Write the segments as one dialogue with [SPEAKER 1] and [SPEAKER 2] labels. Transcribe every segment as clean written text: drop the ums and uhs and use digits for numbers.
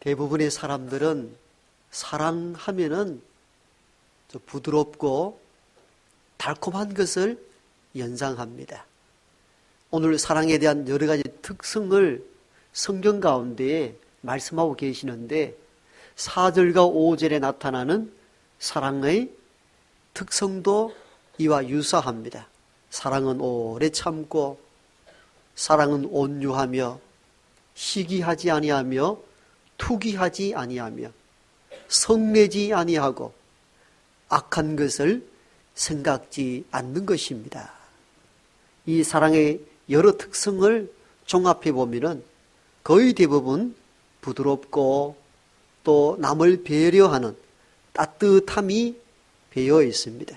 [SPEAKER 1] 대부분의 사람들은 사랑하면은 부드럽고 달콤한 것을 연상합니다. 오늘 사랑에 대한 여러 가지 특성을 성경 가운데 말씀하고 계시는데 4절과 5절에 나타나는 사랑의 특성도 이와 유사합니다. 사랑은 오래 참고, 사랑은 온유하며, 시기하지 아니하며, 투기하지 아니하며, 성내지 아니하고, 악한 것을 생각지 않는 것입니다. 이 사랑의 여러 특성을 종합해 보면은 거의 대부분 부드럽고 또 남을 배려하는 따뜻함이 배어 있습니다.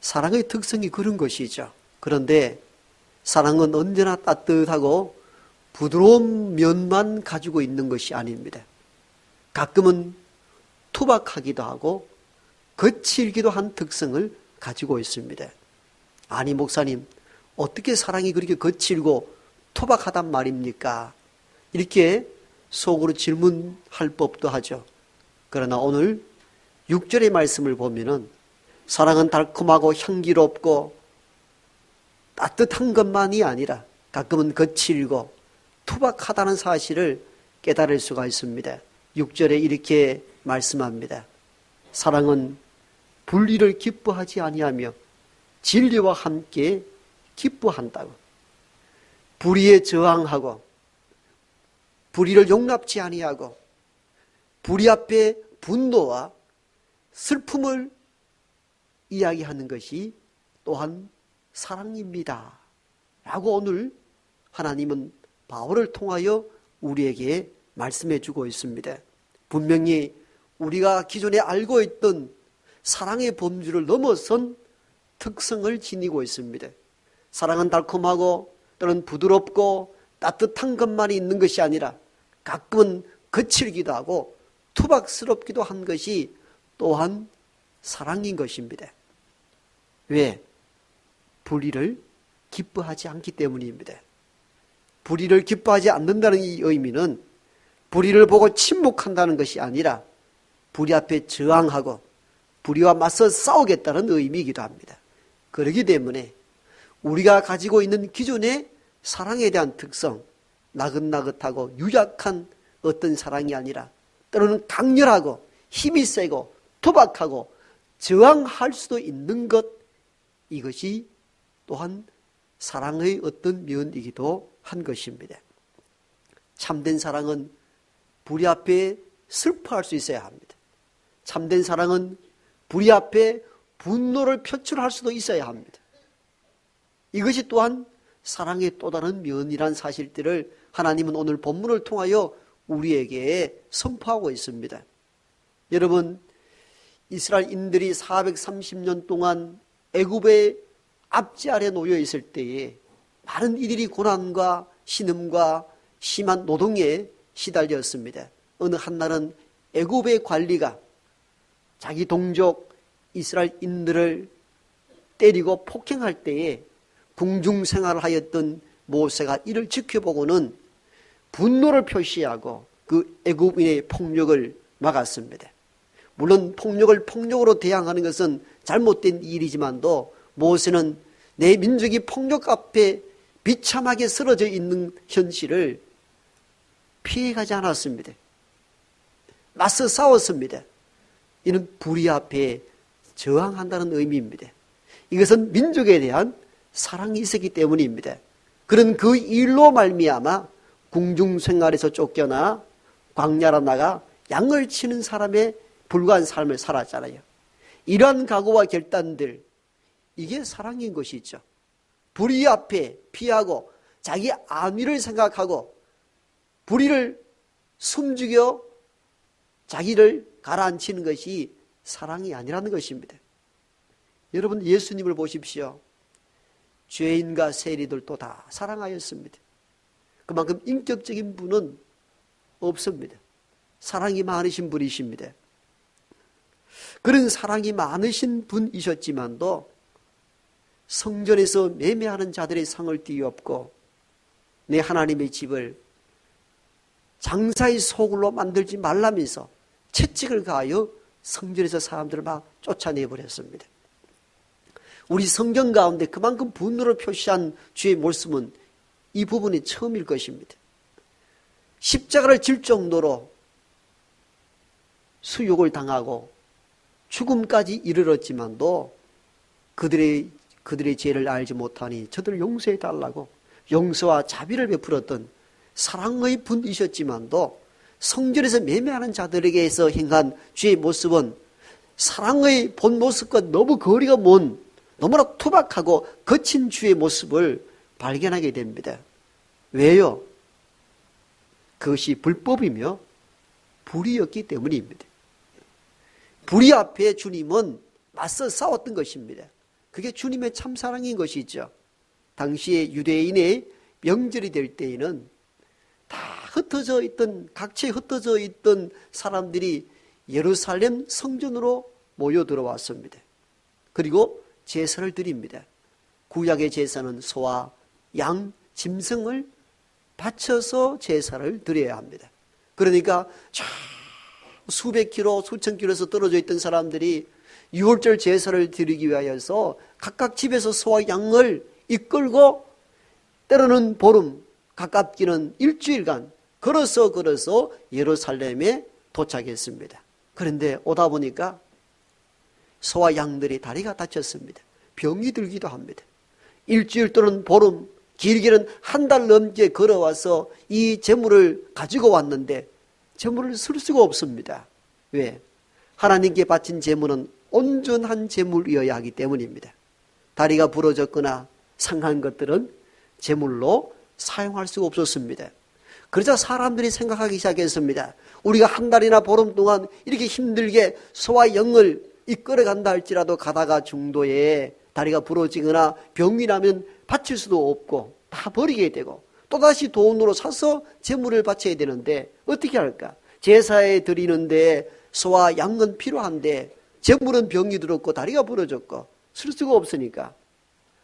[SPEAKER 1] 사랑의 특성이 그런 것이죠. 그런데 사랑은 언제나 따뜻하고 부드러운 면만 가지고 있는 것이 아닙니다. 가끔은 투박하기도 하고 거칠기도 한 특성을 가지고 있습니다. 아니 목사님, 어떻게 사랑이 그렇게 거칠고 투박하단 말입니까? 이렇게 속으로 질문할 법도 하죠. 그러나 오늘 6절의 말씀을 보면은 사랑은 달콤하고 향기롭고 따뜻한 것만이 아니라 가끔은 거칠고 투박하다는 사실을 깨달을 수가 있습니다. 6절에 이렇게 말씀합니다. 사랑은 불의를 기뻐하지 아니하며 진리와 함께 기뻐한다고. 불의에 저항하고 불의를 용납지 아니하고 불의 앞에 분노와 슬픔을 이야기하는 것이 또한 사랑입니다. 라고 오늘 하나님은 바울을 통하여 우리에게 말씀해 주고 있습니다. 분명히 우리가 기존에 알고 있던 사랑의 범주를 넘어선 특성을 지니고 있습니다. 사랑은 달콤하고 또는 부드럽고 따뜻한 것만이 있는 것이 아니라 가끔은 거칠기도 하고 투박스럽기도 한 것이 또한 사랑인 것입니다. 왜? 불의를 기뻐하지 않기 때문입니다. 불의를 기뻐하지 않는다는 이 의미는 불의를 보고 침묵한다는 것이 아니라 불의 앞에 저항하고 불의와 맞서 싸우겠다는 의미이기도 합니다. 그렇기 때문에 우리가 가지고 있는 기존의 사랑에 대한 특성, 나긋나긋하고 유약한 어떤 사랑이 아니라 때로는 강렬하고 힘이 세고 투박하고 저항할 수도 있는 것, 이것이 또한 사랑의 어떤 면이기도 한 것입니다. 참된 사랑은 불의 앞에 슬퍼할 수 있어야 합니다. 참된 사랑은 불의 앞에 분노를 표출할 수도 있어야 합니다. 이것이 또한 사랑의 또 다른 면이란 사실들을 하나님은 오늘 본문을 통하여 우리에게 선포하고 있습니다. 여러분, 이스라엘인들이 430년 동안 애굽의 압제 아래 놓여 있을 때에 많은 이들이 고난과 신음과 심한 노동에 시달렸습니다. 어느 한날은 애굽의 관리가 자기 동족 이스라엘인들을 때리고 폭행할 때에 궁중 생활을 하였던 모세가 이를 지켜보고는 분노를 표시하고 그 애굽인의 폭력을 막았습니다. 물론 폭력을 폭력으로 대항하는 것은 잘못된 일이지만도 모세는 내 민족이 폭력 앞에 비참하게 쓰러져 있는 현실을 피해가지 않았습니다. 맞서 싸웠습니다. 이는 불의 앞에 저항한다는 의미입니다. 이것은 민족에 대한 사랑이 있었기 때문입니다. 그런 그 일로 말미암아 궁중 생활에서 쫓겨나 광야로 나가 양을 치는 사람의 불과한 삶을 살았잖아요. 이러한 각오와 결단들, 이게 사랑인 것이죠. 불의 앞에 피하고 자기 안위를 생각하고 불의를 숨죽여 자기를 가라앉히는 것이 사랑이 아니라는 것입니다. 여러분, 예수님을 보십시오. 죄인과 세리들도 다 사랑하였습니다. 그만큼 인격적인 분은 없습니다. 사랑이 많으신 분이십니다. 그런 사랑이 많으신 분이셨지만도 성전에서 매매하는 자들의 상을 띠었고 내 하나님의 집을 장사의 소굴로 만들지 말라면서 채찍을 가하여 성전에서 사람들을 막 쫓아내버렸습니다. 우리 성경 가운데 그만큼 분노를 표시한 주의 말씀은 이 부분이 처음일 것입니다. 십자가를 질 정도로 수욕을 당하고 죽음까지 이르렀지만도 그들의 죄를 알지 못하니 저들을 용서해 달라고 용서와 자비를 베풀었던 사랑의 분이셨지만도 성전에서 매매하는 자들에게서 행한 주의 모습은 사랑의 본 모습과 너무 거리가 먼 너무나 투박하고 거친 주의 모습을 발견하게 됩니다. 왜요? 그것이 불법이며 불의였기 때문입니다. 불의 앞에 주님은 맞서 싸웠던 것입니다. 그게 주님의 참사랑인 것이죠. 당시에 유대인의 명절이 될 때에는 다 흩어져 있던, 각처에 흩어져 있던 사람들이 예루살렘 성전으로 모여 들어왔습니다. 그리고 제사를 드립니다. 구약의 제사는 소와 양, 짐승을 바쳐서 제사를 드려야 합니다. 그러니까 수백 킬로, 수천 킬로에서 떨어져 있던 사람들이 유월절 제사를 드리기 위하여서 각각 집에서 소와 양을 이끌고 때로는 보름, 가깝기는 일주일간 걸어서 예루살렘에 도착했습니다. 그런데 오다 보니까 소와 양들이 다리가 다쳤습니다. 병이 들기도 합니다. 일주일 또는 보름, 길게는 한 달 넘게 걸어와서 이 제물을 가지고 왔는데 제물을 쓸 수가 없습니다. 왜? 하나님께 바친 제물은 온전한 제물이어야 하기 때문입니다. 다리가 부러졌거나 상한 것들은 제물로 사용할 수가 없었습니다. 그러자 사람들이 생각하기 시작했습니다. 우리가 한 달이나 보름 동안 이렇게 힘들게 소와 영을 이끌어 간다 할지라도 가다가 중도에 다리가 부러지거나 병이 나면 바칠 수도 없고 다 버리게 되고 또다시 돈으로 사서 제물을 바쳐야 되는데 어떻게 할까? 제사에 드리는데 소와 양은 필요한데 제물은 병이 들었고 다리가 부러졌고 쓸 수가 없으니까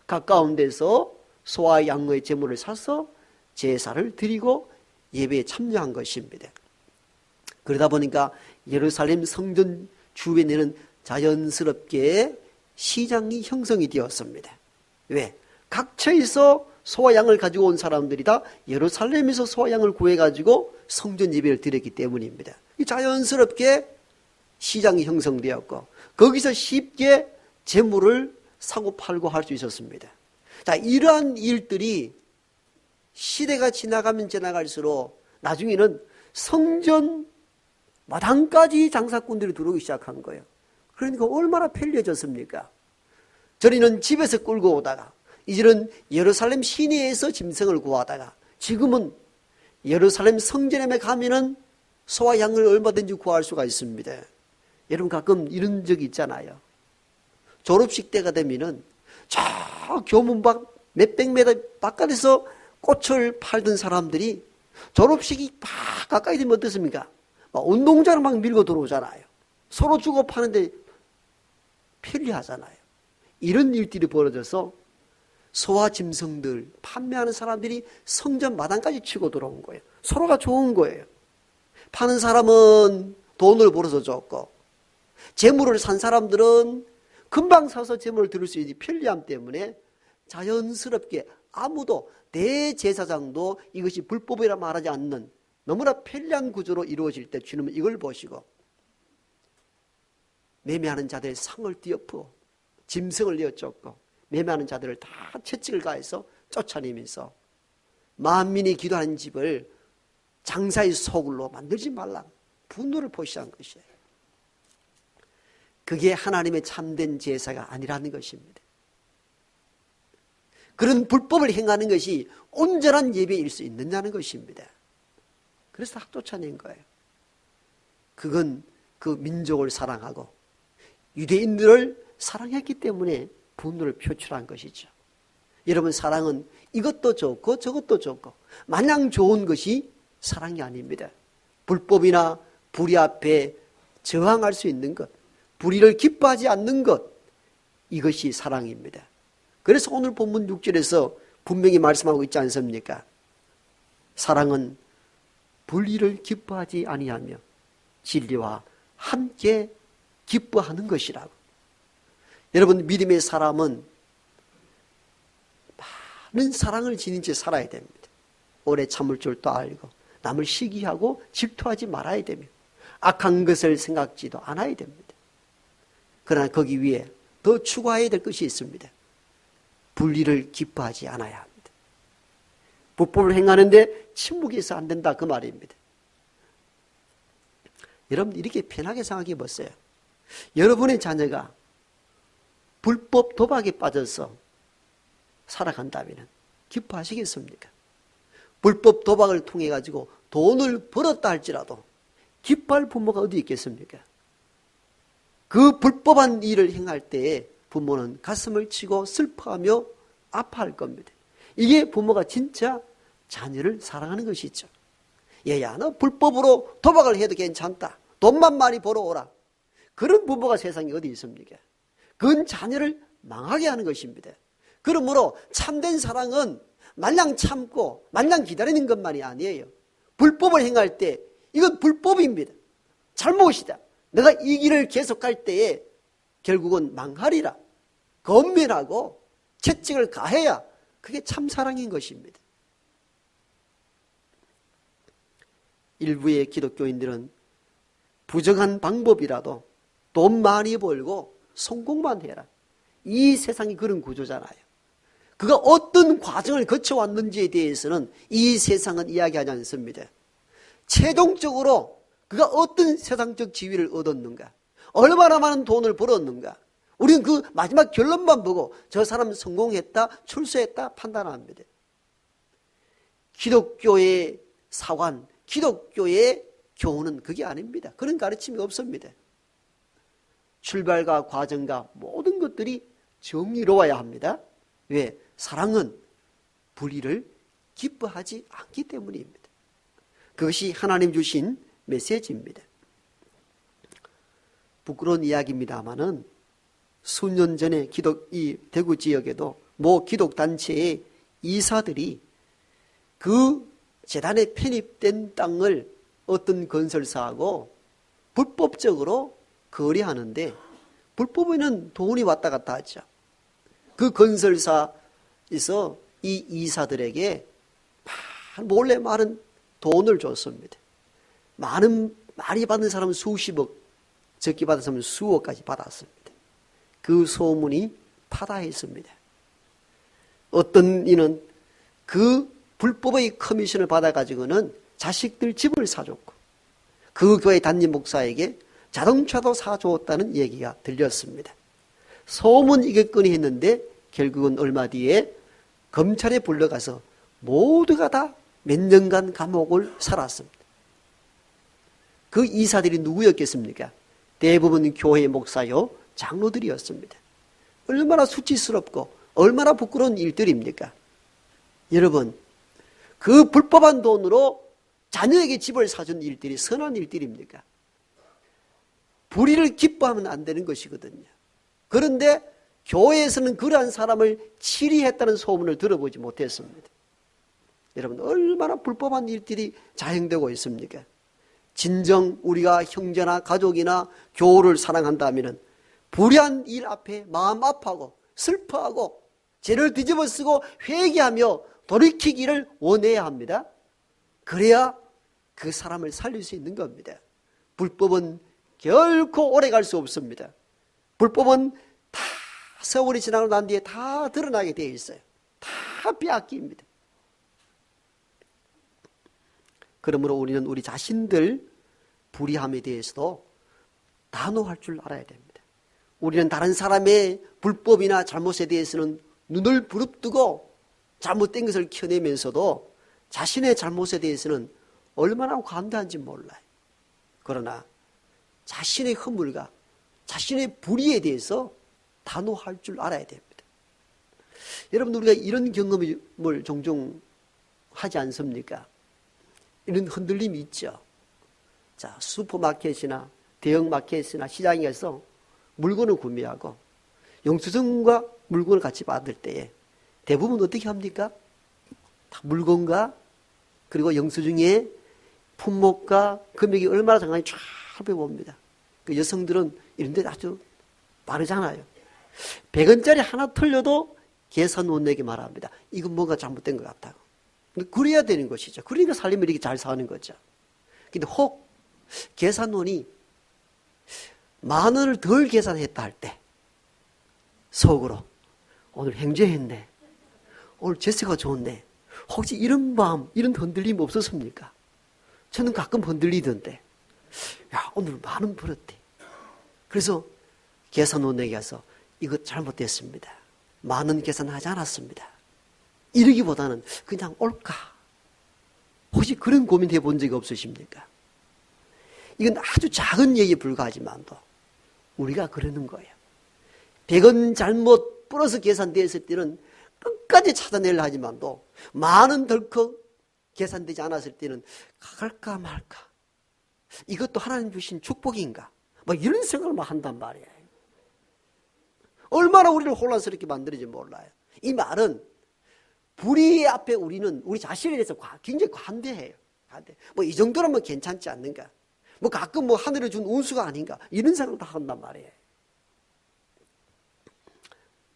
[SPEAKER 1] 가까운 데서 소와 양의 제물을 사서 제사를 드리고 예배에 참여한 것입니다. 그러다 보니까 예루살렘 성전 주변에는 자연스럽게 시장이 형성이 되었습니다. 왜? 각처에서 소와 양을 가지고 온 사람들이 다 예루살렘에서 소와 양을 구해가지고 성전 예배를 드렸기 때문입니다. 자연스럽게 시장이 형성되었고 거기서 쉽게 재물을 사고 팔고 할 수 있었습니다. 자, 이러한 일들이 시대가 지나가면 지나갈수록 나중에는 성전 마당까지 장사꾼들이 들어오기 시작한 거예요. 그러니까 얼마나 편리해졌습니까? 전에는 집에서 끌고 오다가 이제는 예루살렘 시내에서 짐승을 구하다가 지금은 예루살렘 성전에 가면은 소와 양을 얼마든지 구할 수가 있습니다. 여러분 가끔 이런 적이 있잖아요. 졸업식 때가 되면은 저 교문 밖 몇백 미터 바깥에서 꽃을 팔던 사람들이 졸업식이 막 가까이 되면 어떻습니까? 막 운동장을 막 밀고 들어오잖아요. 서로 주고 파는데 편리하잖아요. 이런 일들이 벌어져서 소와 짐승들 판매하는 사람들이 성전 마당까지 치고 들어온 거예요. 서로가 좋은 거예요. 파는 사람은 돈을 벌어서 줬고 재물을 산 사람들은 금방 사서 재물을 들을 수 있는 편리함 때문에 자연스럽게 아무도 대제사장도 이것이 불법이라 말하지 않는 너무나 편리한 구조로 이루어질 때 주님은 이걸 보시고 매매하는 자들의 상을 띄어프고 짐승을 내어쫓고 매매하는 자들을 다 채찍을 가해서 쫓아내면서 만민이 기도하는 집을 장사의 소굴로 만들지 말라 분노를 표시한 것이에요. 그게 하나님의 참된 제사가 아니라는 것입니다. 그런 불법을 행하는 것이 온전한 예배일 수 있느냐는 것입니다. 그래서 다 쫓아낸 거예요. 그건 그 민족을 사랑하고 유대인들을 사랑했기 때문에 분노를 표출한 것이죠. 여러분 사랑은 이것도 좋고 저것도 좋고 마냥 좋은 것이 사랑이 아닙니다. 불법이나 불의 앞에 저항할 수 있는 것, 불의를 기뻐하지 않는 것, 이것이 사랑입니다. 그래서 오늘 본문 6절에서 분명히 말씀하고 있지 않습니까? 사랑은 불의를 기뻐하지 아니하며 진리와 함께 기뻐하는 것이라고. 여러분, 믿음의 사람은 많은 사랑을 지닌 채 살아야 됩니다. 오래 참을 줄도 알고 남을 시기하고 질투하지 말아야 되며 악한 것을 생각지도 않아야 됩니다. 그러나 거기 위에 더 추가해야 될 것이 있습니다. 불의를 기뻐하지 않아야 합니다. 불법을 행하는데 침묵이 있어 안 된다, 그 말입니다. 여러분, 이렇게 편하게 생각해 보세요. 여러분의 자녀가 불법 도박에 빠져서 살아간다면 기뻐하시겠습니까? 불법 도박을 통해 가지고 돈을 벌었다 할지라도 기뻐할 부모가 어디 있겠습니까? 그 불법한 일을 행할 때에 부모는 가슴을 치고 슬퍼하며 아파할 겁니다. 이게 부모가 진짜 자녀를 사랑하는 것이죠. 얘야, 너 불법으로 도박을 해도 괜찮다. 돈만 많이 벌어오라. 그런 부모가 세상에 어디 있습니까? 그건 자녀를 망하게 하는 것입니다. 그러므로 참된 사랑은 마냥 참고 마냥 기다리는 것만이 아니에요. 불법을 행할 때 이건 불법입니다. 잘못이다. 내가 이 길을 계속할 때에 결국은 망하리라. 건면하고 채찍을 가해야 그게 참 사랑인 것입니다. 일부의 기독교인들은 부정한 방법이라도 돈 많이 벌고 성공만 해라. 이 세상이 그런 구조잖아요. 그가 어떤 과정을 거쳐왔는지에 대해서는 이 세상은 이야기하지 않습니다. 최종적으로 그가 어떤 세상적 지위를 얻었는가, 얼마나 많은 돈을 벌었는가, 우리는 그 마지막 결론만 보고 저 사람은 성공했다, 출세했다 판단합니다. 기독교의 사관, 기독교의 교훈은 그게 아닙니다. 그런 가르침이 없습니다. 출발과 과정과 모든 것들이 정의로워야 합니다. 왜? 사랑은 불의를 기뻐하지 않기 때문입니다. 그것이 하나님 주신 메시지입니다. 부끄러운 이야기입니다마는 수년 전에 이 대구 지역에도 모 기독단체의 이사들이 그 재단에 편입된 땅을 어떤 건설사하고 불법적으로 거래하는데, 불법에는 돈이 왔다 갔다 하죠. 그 건설사에서 이 이사들에게 몰래 많은 돈을 줬습니다. 많이 받은 사람은 수십억, 적게 받은 사람은 수억까지 받았습니다. 그 소문이 파다했습니다. 어떤 이는 그 불법의 커미션을 받아가지고는 자식들 집을 사줬고, 그 교회 담임 목사에게 자동차도 사주었다는 얘기가 들렸습니다. 소문이겠거니 했는데 결국은 얼마 뒤에 검찰에 불러가서 모두가 다 몇 년간 감옥을 살았습니다. 그 이사들이 누구였겠습니까? 대부분 교회 목사요, 장로들이었습니다. 얼마나 수치스럽고 얼마나 부끄러운 일들입니까? 여러분, 그 불법한 돈으로 자녀에게 집을 사준 일들이 선한 일들입니까? 불의를 기뻐하면 안 되는 것이거든요. 그런데 교회에서는 그러한 사람을 치리했다는 소문을 들어보지 못했습니다. 여러분, 얼마나 불법한 일들이 자행되고 있습니까? 진정 우리가 형제나 가족이나 교우를 사랑한다면 불의한 일 앞에 마음 아파하고 슬퍼하고 죄를 뒤집어쓰고 회개하며 돌이키기를 원해야 합니다. 그래야 그 사람을 살릴 수 있는 겁니다. 불법은 결코 오래 갈 수 없습니다. 불법은 다 세월이 지나고 난 뒤에 다 드러나게 되어 있어요. 다 빼앗깁니다. 그러므로 우리는 우리 자신들 불의함에 대해서도 단호할 줄 알아야 됩니다. 우리는 다른 사람의 불법이나 잘못에 대해서는 눈을 부릅뜨고 잘못된 것을 켜내면서도 자신의 잘못에 대해서는 얼마나 관대한지 몰라요. 그러나 자신의 허물과 자신의 불의에 대해서 단호할 줄 알아야 됩니다. 여러분, 우리가 이런 경험을 종종 하지 않습니까? 이런 흔들림이 있죠. 자, 슈퍼마켓이나 대형마켓이나 시장에 가서 물건을 구매하고 영수증과 물건을 같이 받을 때에 대부분 어떻게 합니까? 다 물건과 그리고 영수증에 품목과 금액이 얼마나 장난이 쫙 살펴봅니다. 그 여성들은 이런데 아주 빠르잖아요. 100원짜리 하나 틀려도 계산원에게 말합니다. 이건 뭔가 잘못된 것 같다고. 근데 그래야 되는 것이죠. 그러니까 살림을 이렇게 잘 사는 거죠. 근데 혹 계산원이 10,000원을 덜 계산했다 할 때 속으로 오늘 행죄했네. 오늘 재세가 좋네. 혹시 이런 마음, 이런 흔들림 없었습니까? 저는 가끔 흔들리던데. 야, 오늘 10,000원 벌었대. 그래서 계산원에게 가서 이거 잘못됐습니다. 10,000원 계산하지 않았습니다. 이러기보다는 그냥 올까? 혹시 그런 고민해 본 적이 없으십니까? 이건 아주 작은 얘기에 불과하지만도 우리가 그러는 거예요. 100원 잘못 플러스 계산되었을 때는 끝까지 찾아내려 하지만도 10,000원 덜컥 계산되지 않았을 때는 갈까 말까. 이것도 하나님 주신 축복인가? 막 이런 생각을 막 한단 말이에요. 얼마나 우리를 혼란스럽게 만드는지 몰라요. 이 말은 불의 앞에 우리는 우리 자신에 대해서 굉장히 관대해요. 관대. 뭐 이 정도라면 괜찮지 않는가? 뭐 가끔 뭐 하늘에 준 운수가 아닌가? 이런 생각을 다 한단 말이에요.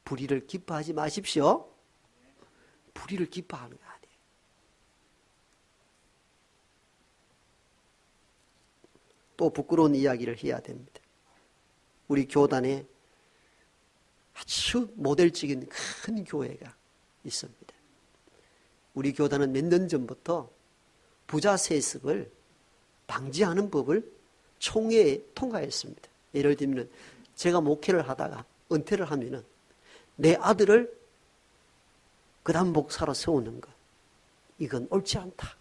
[SPEAKER 1] 불의를 기뻐하지 마십시오. 불의를 기뻐하는 거 아니에요. 또 부끄러운 이야기를 해야 됩니다. 우리 교단에 아주 모델적인 큰 교회가 있습니다. 우리 교단은 몇 년 전부터 부자 세습을 방지하는 법을 총회에 통과했습니다. 예를 들면 제가 목회를 하다가 은퇴를 하면은 내 아들을 그다음 목사로 세우는 것, 이건 옳지 않다.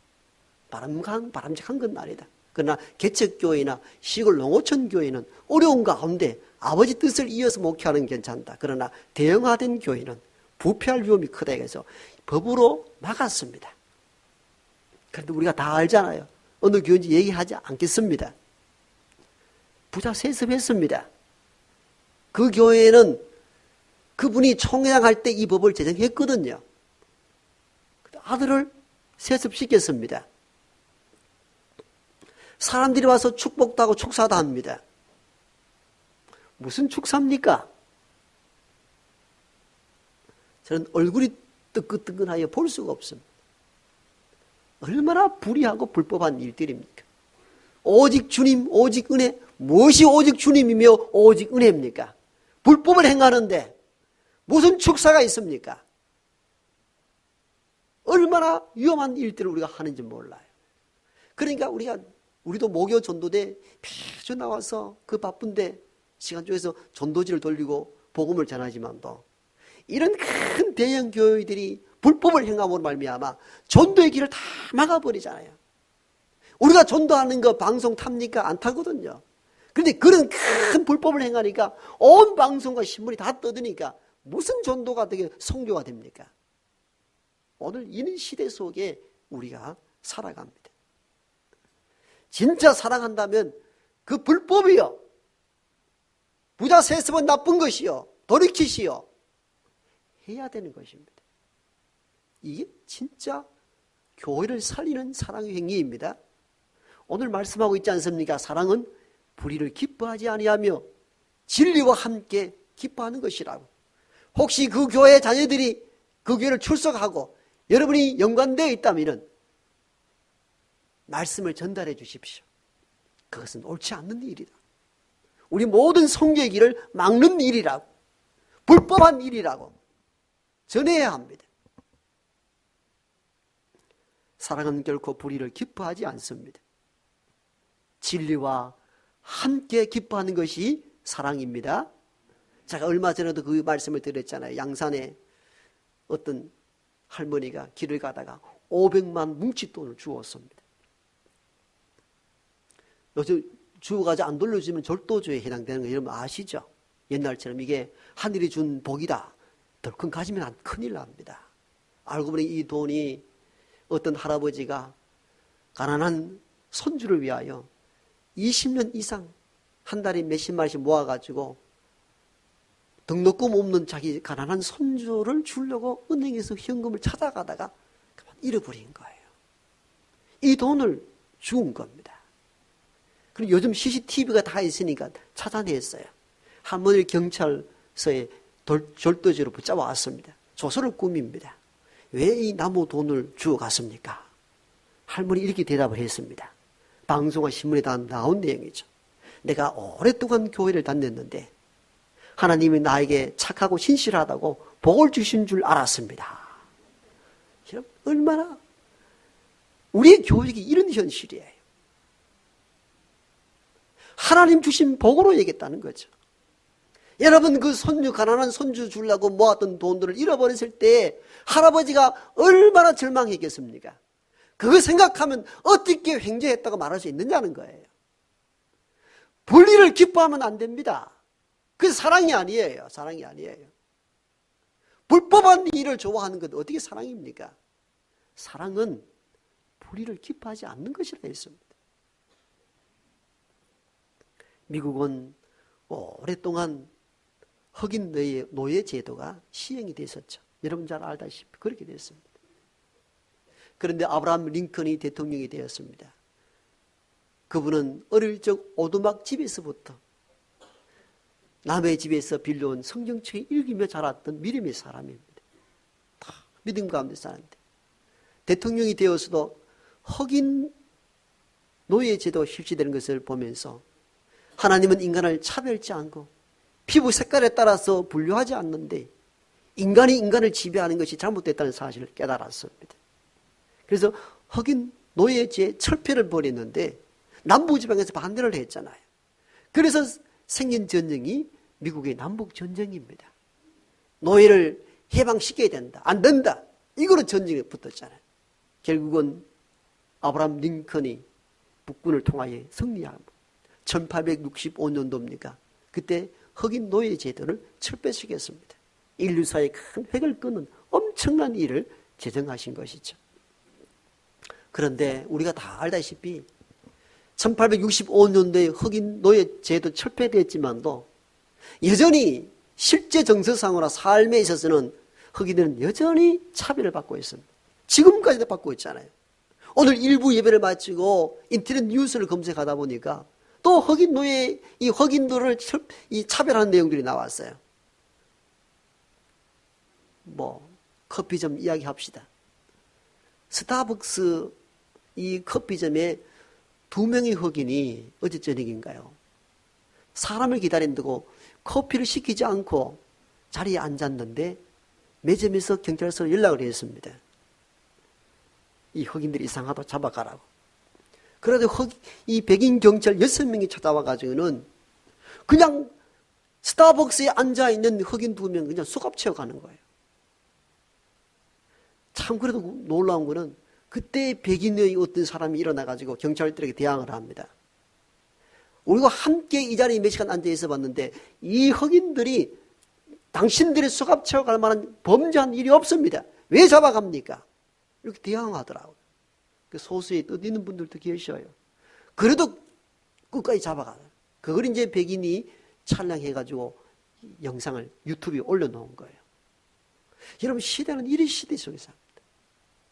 [SPEAKER 1] 바람직한 건 아니다. 그러나 개척교회나 시골 농어촌 교회는 어려운 가운데 아버지 뜻을 이어서 목회하는 건 괜찮다. 그러나 대형화된 교회는 부패할 위험이 크다 해서 법으로 막았습니다. 그런데 우리가 다 알잖아요. 어느 교회인지 얘기하지 않겠습니다. 부자 세습했습니다. 그 교회는 그분이 총회장할 때 이 법을 제정했거든요. 아들을 세습시켰습니다. 사람들이 와서 축복도 하고 축사도 합니다. 무슨 축사입니까? 저는 얼굴이 뜨끈뜨끈하여 볼 수가 없습니다. 얼마나 불의하고 불법한 일들입니까? 오직 주님, 오직 은혜, 무엇이 오직 주님이며 오직 은혜입니까? 불법을 행하는데 무슨 축사가 있습니까? 얼마나 위험한 일들을 우리가 하는지 몰라요. 그러니까 우리도 목요 전도대 매주 나와서 그 바쁜데 시간 중에서 전도지를 돌리고 복음을 전하지만도 이런 큰 대형 교회들이 불법을 행함으로 말미암아 전도의 길을 다 막아버리잖아요. 우리가 전도하는 거 방송 탑니까? 안 타거든요. 그런데 그런 큰 불법을 행하니까 온 방송과 신문이 다 떠드니까 무슨 전도가 되게 성교가 됩니까? 오늘 이런 시대 속에 우리가 살아갑니다. 진짜 사랑한다면 그 불법이요, 부자 세습은 나쁜 것이요, 돌이키시오 해야 되는 것입니다. 이게 진짜 교회를 살리는 사랑의 행위입니다. 오늘 말씀하고 있지 않습니까? 사랑은 불의를 기뻐하지 아니하며 진리와 함께 기뻐하는 것이라고. 혹시 그 교회 자녀들이 그 교회를 출석하고 여러분이 연관되어 있다면 말씀을 전달해 주십시오. 그것은 옳지 않는 일이다. 우리 모든 성교의 길을 막는 일이라고, 불법한 일이라고 전해야 합니다. 사랑은 결코 불의를 기뻐하지 않습니다. 진리와 함께 기뻐하는 것이 사랑입니다. 제가 얼마 전에도 그 말씀을 드렸잖아요. 양산에 어떤 할머니가 길을 가다가 500만 뭉칫돈을 주었습니다. 요즘 주어가지고 안 돌려주면 절도죄에 해당되는 거 여러분 아시죠? 옛날처럼 이게 하늘이 준 복이다 덜컹 가지면 큰일 납니다. 알고 보니 이 돈이 어떤 할아버지가 가난한 손주를 위하여 20년 이상 한 달에 몇십만 원씩 모아가지고 등록금 없는 자기 가난한 손주를 주려고 은행에서 현금을 찾아가다가 잃어버린 거예요. 이 돈을 죽은 겁니다. 그리고 요즘 CCTV가 다 있으니까 찾아냈어요. 할머니를 경찰서에 절도죄로 붙잡아왔습니다. 조서를 꾸밉니다. 왜 이 나무 돈을 주워갔습니까? 할머니 이렇게 대답을 했습니다. 방송과 신문에 다 나온 내용이죠. 내가 오랫동안 교회를 다녔는데 하나님이 나에게 착하고 신실하다고 복을 주신 줄 알았습니다. 여러분, 얼마나 우리의 교육이 이런 현실이에요. 하나님 주신 복으로 얘기했다는 거죠. 여러분, 그 가난한 손주 주려고 모았던 돈들을 잃어버렸을 때 할아버지가 얼마나 절망했겠습니까? 그거 생각하면 어떻게 횡재했다고 말할 수 있느냐는 거예요. 분리를 기뻐하면 안 됩니다. 그게 사랑이 아니에요. 사랑이 아니에요. 불법한 일을 좋아하는 것 어떻게 사랑입니까? 사랑은 불의를 기뻐하지 않는 것이라 했습니다. 미국은 오랫동안 흑인 노예 제도가 시행이 됐었죠. 여러분 잘 알다시피 그렇게 됐습니다. 그런데 아브라함 링컨이 대통령이 되었습니다. 그분은 어릴 적 오두막 집에서부터 남의 집에서 빌려온 성경책을 읽으며 자랐던 믿음의 사람입니다. 다 믿음 가운데 사는데 대통령이 되어서도 흑인 노예 제도가 실시되는 것을 보면서 하나님은 인간을 차별치 않고 피부 색깔에 따라서 분류하지 않는데 인간이 인간을 지배하는 것이 잘못됐다는 사실을 깨달았습니다. 그래서 흑인 노예제 철폐를 벌였는데 남부지방에서 반대를 했잖아요. 그래서 생긴 전쟁이 미국의 남북전쟁입니다. 노예를 해방시켜야 된다. 안 된다. 이거로 전쟁이 붙었잖아요. 결국은 아브라함 링컨이 북군을 통하여 승리하고 1865년도입니까? 그때 흑인 노예 제도를 철폐시켰습니다. 인류사의 큰 획을 끄는 엄청난 일을 제정하신 것이죠. 그런데 우리가 다 알다시피 1865년도에 흑인 노예 제도 철폐됐지만도 여전히 실제 정서상으로 삶에 있어서는 흑인들은 여전히 차별을 받고 있습니다. 지금까지도 받고 있잖아요. 오늘 일부 예배를 마치고 인터넷 뉴스를 검색하다 보니까 또 흑인 노예, 이 흑인들을 차별하는 내용들이 나왔어요. 커피점 이야기 합시다. 스타벅스 이 커피점에 2명의 흑인이 어제 저녁인가요? 사람을 기다린다고 커피를 시키지 않고 자리에 앉았는데 매점에서 경찰서로 연락을 했습니다. 이 흑인들이 이상하다 잡아가라고. 그래도 이 백인 경찰 6명이 찾아와가지고는 그냥 스타벅스에 앉아있는 흑인 2명 그냥 수갑 채워가는 거예요. 참 그래도 놀라운 거는 그때 백인의 어떤 사람이 일어나가지고 경찰들에게 대항을 합니다. 우리가 함께 이 자리에 몇 시간 앉아 있어 봤는데 이 흑인들이 당신들의 수갑 채워갈 만한 범죄한 일이 없습니다. 왜 잡아갑니까? 이렇게 대항하더라고요. 소수에 떠드는 분들도 계셔요. 그래도 끝까지 잡아가요. 그걸 이제 백인이 촬영해가지고 영상을 유튜브에 올려놓은 거예요. 여러분 시대는 이런 시대 속에 삽니다.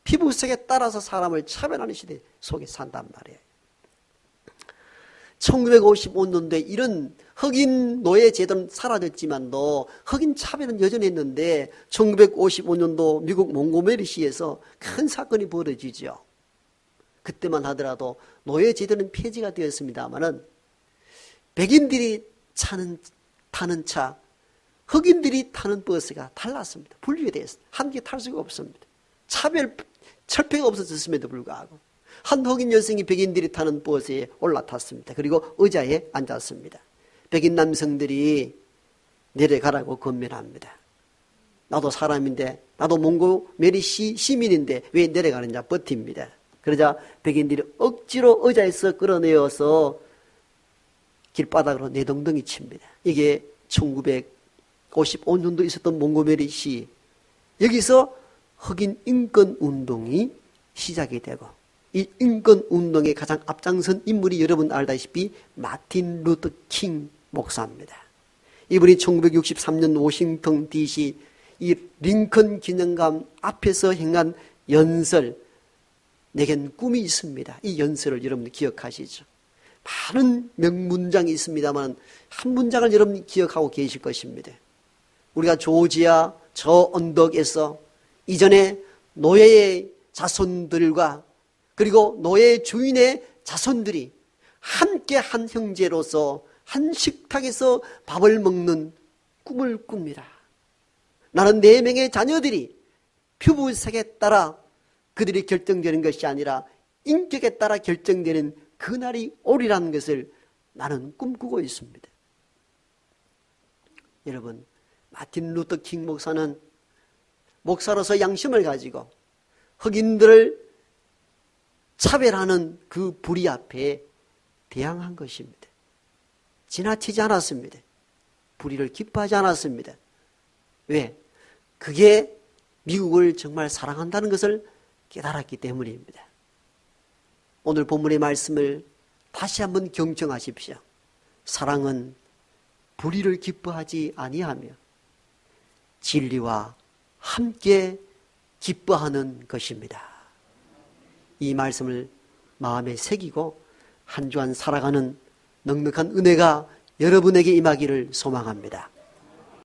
[SPEAKER 1] 피부색에 따라서 사람을 차별하는 시대 속에 산단 말이에요. 1955년도에 이런 흑인 노예 제도는 사라졌지만도 흑인 차별은 여전히 했는데 1955년도 미국 몽고메리시에서 큰 사건이 벌어지죠. 그때만 하더라도 노예 제도는 폐지가 되었습니다마는 백인들이 타는 차, 흑인들이 타는 버스가 달랐습니다. 분리가 되었습니다. 함께 탈 수가 없습니다. 철폐가 없어졌음에도 불구하고 한 흑인 여성이 백인들이 타는 버스에 올라탔습니다. 그리고 의자에 앉았습니다. 백인 남성들이 내려가라고 건면합니다. 나도 사람인데, 나도 몽고메리 시민인데 왜 내려가느냐 버팁니다. 그러자 백인들이 억지로 의자에서 끌어내어서 길바닥으로 내동댕이 칩니다. 이게 1955년도 있었던 몽고메리 시, 여기서 흑인 인권 운동이 시작이 되고 이 인권 운동의 가장 앞장선 인물이 여러분 알다시피 마틴 루터 킹 목사입니다. 이분이 1963년 워싱턴 DC 이 링컨 기념관 앞에서 행한 연설, 내겐 꿈이 있습니다. 이 연설을 여러분 기억하시죠? 많은 명문장이 있습니다만 한 문장을 여러분이 기억하고 계실 것입니다. 우리가 조지아 저 언덕에서 이전에 노예의 자손들과 그리고 노예 주인의 자손들이 함께 한 형제로서 한 식탁에서 밥을 먹는 꿈을 꿉니다. 나는 4명의 자녀들이 피부색에 따라 그들이 결정되는 것이 아니라 인격에 따라 결정되는 그날이 오리라는 것을 나는 꿈꾸고 있습니다. 여러분, 마틴 루터 킹 목사는 목사로서 양심을 가지고 흑인들을 차별하는 그 불의 앞에 대항한 것입니다. 지나치지 않았습니다. 불의를 기뻐하지 않았습니다. 왜? 그게 미국을 정말 사랑한다는 것을 깨달았기 때문입니다. 오늘 본문의 말씀을 다시 한번 경청하십시오. 사랑은 불의를 기뻐하지 아니하며 진리와 함께 기뻐하는 것입니다. 이 말씀을 마음에 새기고 한 주간 살아가는 넉넉한 은혜가 여러분에게 임하기를 소망합니다.